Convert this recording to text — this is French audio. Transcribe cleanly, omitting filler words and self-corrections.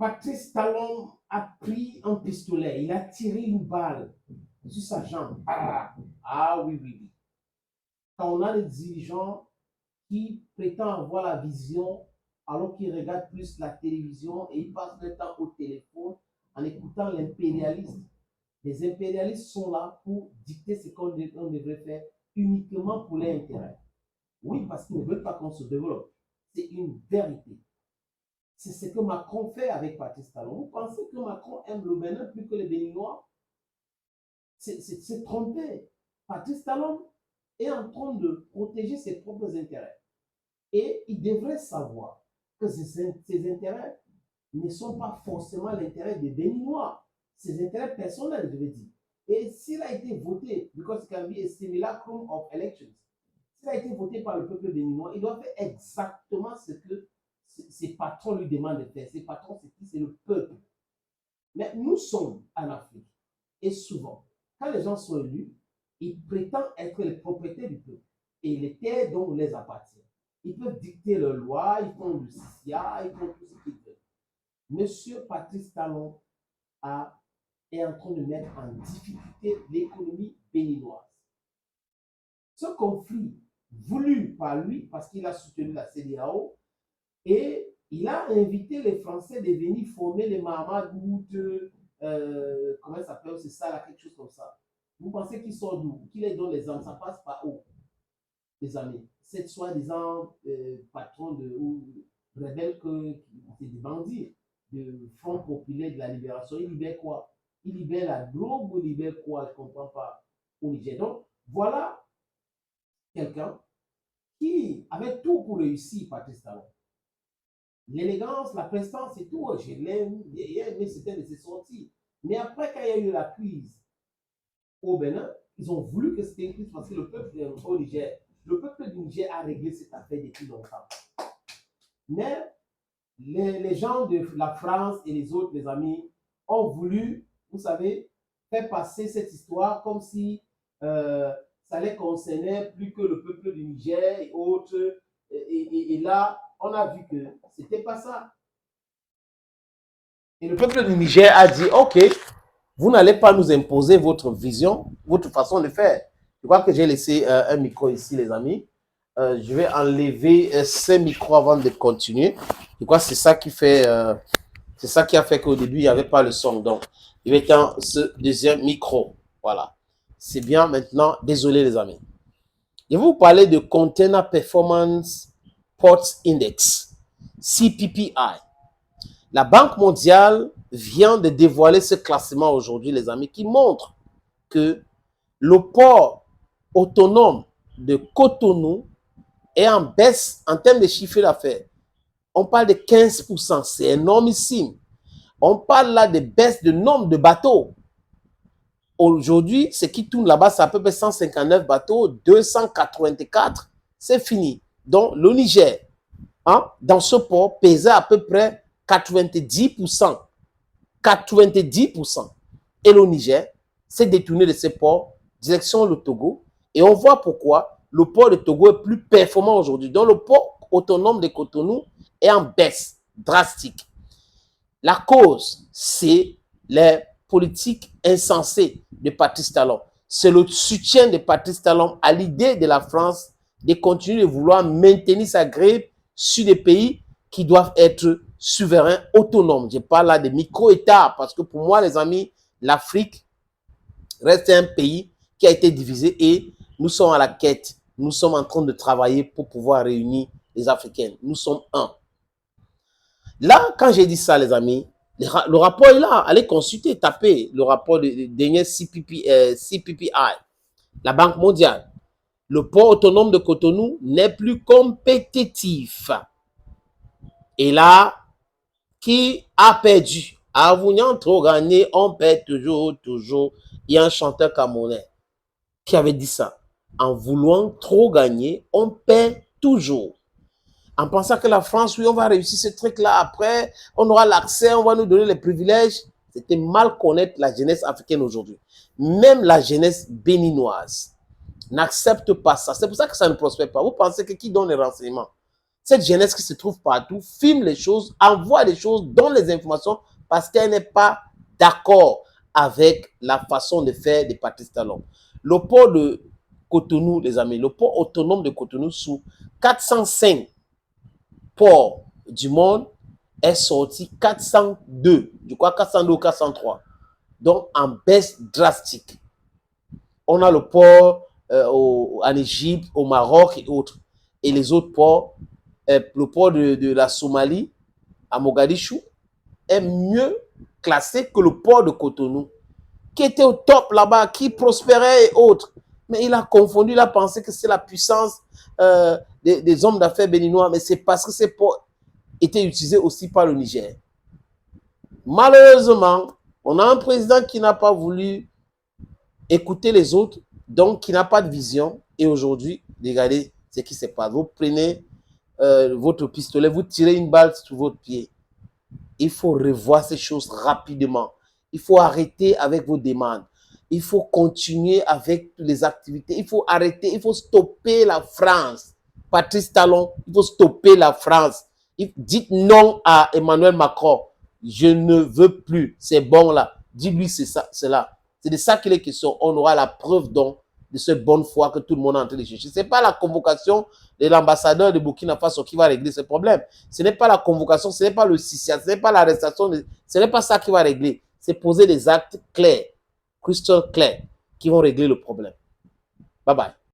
Patrice Talon a pris un pistolet, il a tiré une balle sur sa jambe. Ah oui, oui, oui. Quand on a des dirigeants qui prétendent avoir la vision alors qu'ils regardent plus la télévision et ils passent le temps au téléphone en écoutant l'impérialisme. Les impérialistes sont là pour dicter ce qu'on devrait faire uniquement pour leur intérêt. Oui, parce qu'ils ne veulent pas qu'on se développe. C'est une vérité. C'est ce que Macron fait avec Patrice Talon. Vous pensez que Macron aime le Bénin plus que les Béninois? C'est trompé. Patrice Talon est en train de protéger ses propres intérêts. Et il devrait savoir que ses intérêts ne sont pas forcément l'intérêt des Béninois. Ses intérêts personnels, je veux dire. Et s'il a été voté, because it can be a simulacrum of elections, s'il a été voté par le peuple béninois, il doit faire exactement ce que ses patrons lui demandent de faire. Ses patrons, c'est qui? C'est le peuple. Mais nous sommes en Afrique. Et souvent, quand les gens sont élus, ils prétendent être les propriétaires du peuple. Et les terres dont les appartient. Ils peuvent dicter leurs lois, ils font le SIA, ils font tout ce qu'ils veulent. Monsieur Patrice Talon est en train de mettre en difficulté l'économie béninoise. Ce conflit voulu par lui, parce qu'il a soutenu la CEDEAO, et il a invité les Français de venir former les Mahamadou, comment ça s'appelle, c'est ça, là, quelque chose comme ça. Vous pensez qu'ils sont d'où? Qu'il est dans les armes, ça passe par où? Les amis. Cette soi-disant patron ou rebelle que c'est des bandits, de Front populaire de la libération, il libère quoi? Il libère la drogue ou il libère quoi? Je ne comprends pas. Au Niger. Donc, voilà quelqu'un qui avait tout pour réussir, Patrice Talon. L'élégance, la prestance et tout, je l'aime, mais c'était de ses sorties. Mais après, quand il y a eu la crise au Bénin, ils ont voulu que c'était une crise parce que le peuple au Niger, le peuple du Niger a réglé cette affaire depuis longtemps. Mais les gens de la France et les autres, les amis, ont voulu, vous savez, faire passer cette histoire comme si ça les concernait plus que le peuple du Niger et autres. Et là, on a vu que c'était pas ça. Et le peuple du Niger a dit, OK, vous n'allez pas nous imposer votre vision, votre façon de faire. Je crois que j'ai laissé un micro ici, les amis. Je vais enlever ces micros avant de continuer. Je crois que c'est ça qui fait... c'est ça qui a fait qu'au début, il n'y avait pas le son. Donc, je vais éteindre ce deuxième micro. Voilà. C'est bien maintenant. Désolé, les amis. Je vais vous parler de Container Performance Ports Index, CPPI. La Banque mondiale vient de dévoiler ce classement aujourd'hui, les amis, qui montre que le port autonome de Cotonou est en baisse en termes de chiffre d'affaires. On parle de 15%, c'est énormissime. On parle là de baisse de nombre de bateaux. Aujourd'hui, ce qui tourne là-bas, c'est à peu près 159 bateaux, 284, c'est fini. Donc, le Niger, dans ce port, pesait à peu près 90%. 90%. Et le Niger s'est détourné de ce port, direction le Togo. Et on voit pourquoi le port de Togo est plus performant aujourd'hui. Donc, le port autonome de Cotonou est en baisse drastique. La cause, c'est les politiques insensées de Patrice Talon. C'est le soutien de Patrice Talon à l'idée de la France de continuer de vouloir maintenir sa grippe sur des pays qui doivent être souverains, autonomes. Je parle là de micro-États parce que pour moi, les amis, l'Afrique reste un pays qui a été divisé et nous sommes à la quête. Nous sommes en train de travailler pour pouvoir réunir les Africains. Nous sommes un. Là, quand j'ai dit ça, les amis, le rapport est là. Allez consulter, tapez le rapport de dernier CPPI, la Banque mondiale. Le port autonome de Cotonou n'est plus compétitif. Et là, qui a perdu? En voulant trop gagner, on perd toujours, toujours. Il y a un chanteur camerounais qui avait dit ça. En voulant trop gagner, on perd toujours. En pensant que la France, oui, on va réussir ce truc-là. Après, on aura l'accès, on va nous donner les privilèges. C'était mal connaître la jeunesse africaine aujourd'hui. Même la jeunesse béninoise n'accepte pas ça. C'est pour ça que ça ne prospère pas. Vous pensez que qui donne les renseignements? Cette jeunesse qui se trouve partout filme les choses, envoie des choses, donne les informations parce qu'elle n'est pas d'accord avec la façon de faire de Patrice Talon. Le port de Cotonou, les amis, le port autonome de Cotonou sous 405 ports du monde est sorti 402, je crois 402 ou 403. Donc en baisse drastique. On a le port en Égypte, au Maroc et autres. Et les autres ports, le port de la Somalie, à Mogadiscio, est mieux classé que le port de Cotonou, qui était au top là-bas, qui prospérait et autres. Mais il a confondu, il a pensé que c'est la puissance des hommes d'affaires béninois, mais c'est parce que ces ports étaient utilisés aussi par le Niger. Malheureusement, on a un président qui n'a pas voulu écouter les autres, donc qui n'a pas de vision. Et aujourd'hui, regardez ce qui se passe. Vous prenez votre pistolet, vous tirez une balle sur votre pied. Il faut revoir ces choses rapidement. Il faut arrêter avec vos demandes. Il faut continuer avec les activités. Il faut arrêter, il faut stopper la France. Patrice Talon, il faut stopper la France. Dites non à Emmanuel Macron. Je ne veux plus. C'est bon là. Dis-lui c'est ça, c'est là. C'est de ça qu'il est question. On aura la preuve donc de cette bonne foi que tout le monde est en train de chercher. Ce n'est pas la convocation de l'ambassadeur de Burkina Faso qui va régler ce problème. Ce n'est pas la convocation, ce n'est pas le CICIA, ce n'est pas l'arrestation, ce n'est pas ça qui va régler. C'est poser des actes clairs, crystal clairs, qui vont régler le problème. Bye bye.